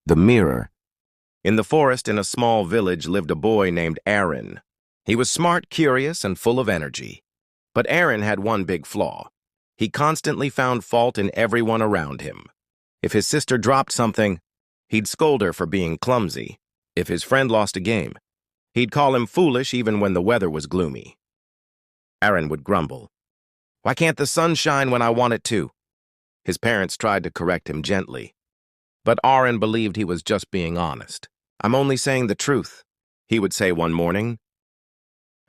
The Mirror. In the forest in a small village lived a boy named Aaron. He was smart, curious, and full of energy. But Aaron had one big flaw. He constantly found fault in everyone around him. If his sister dropped something, he'd scold her for being clumsy. If his friend lost a game, he'd call him foolish even when the weather was gloomy. Aaron would grumble, "Why can't the sun shine when I want it to?" His parents tried to correct him gently, but Aaron believed he was just being honest. "I'm only saying the truth," he would say one morning.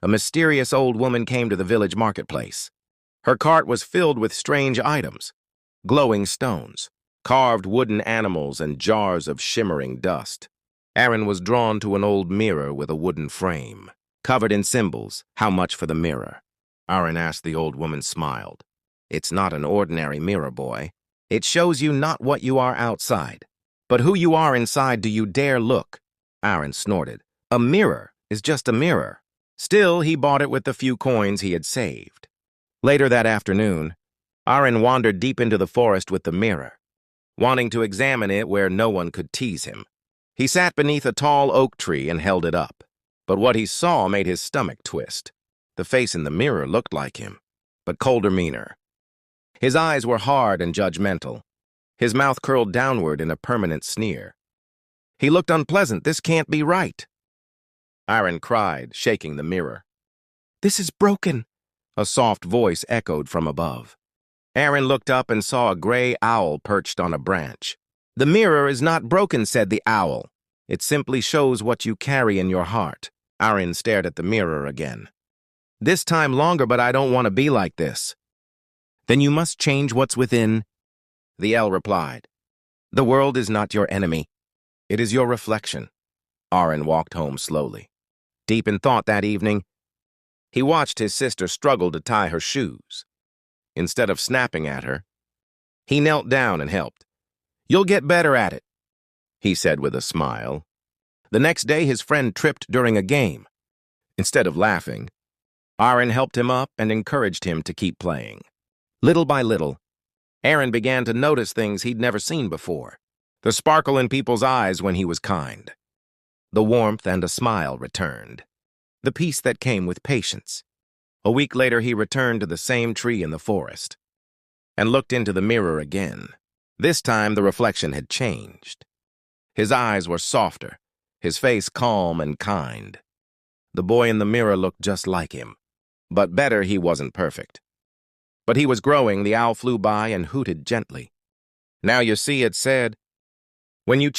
A mysterious old woman came to the village marketplace. Her cart was filled with strange items, glowing stones, carved wooden animals, and jars of shimmering dust. Aaron was drawn to an old mirror with a wooden frame, covered in symbols. "How much for the mirror?" Aaron asked. The old woman smiled. "It's not an ordinary mirror, boy. It shows you not what you are outside, but who you are inside. Do you dare look?" Aaron snorted. "A mirror is just a mirror." Still, he bought it with the few coins he had saved. Later that afternoon, Aaron wandered deep into the forest with the mirror, wanting to examine it where no one could tease him. He sat beneath a tall oak tree and held it up. But what he saw made his stomach twist. The face in the mirror looked like him, but colder, meaner. His eyes were hard and judgmental. His mouth curled downward in a permanent sneer. He looked unpleasant. "This can't be right," Aaron cried, shaking the mirror. "This is broken," a soft voice echoed from above. Aaron looked up and saw a gray owl perched on a branch. "The mirror is not broken," said the owl. "It simply shows what you carry in your heart." Aaron stared at the mirror again. "This time longer, but I don't want to be like this." "Then you must change what's within," the owl replied. "The world is not your enemy. It is your reflection." Aaron walked home slowly. Deep in thought that evening, he watched his sister struggle to tie her shoes. Instead of snapping at her, he knelt down and helped. "You'll get better at it," he said with a smile. The next day, his friend tripped during a game. Instead of laughing, Aaron helped him up and encouraged him to keep playing. Little by little, Aaron began to notice things he'd never seen before. The sparkle in people's eyes when he was kind. The warmth and a smile returned. The peace that came with patience. A week later, he returned to the same tree in the forest and looked into the mirror again. This time, the reflection had changed. His eyes were softer, his face calm and kind. The boy in the mirror looked just like him. But better, he wasn't perfect. But he was growing. The owl flew by and hooted gently. "Now you see," it said, "when you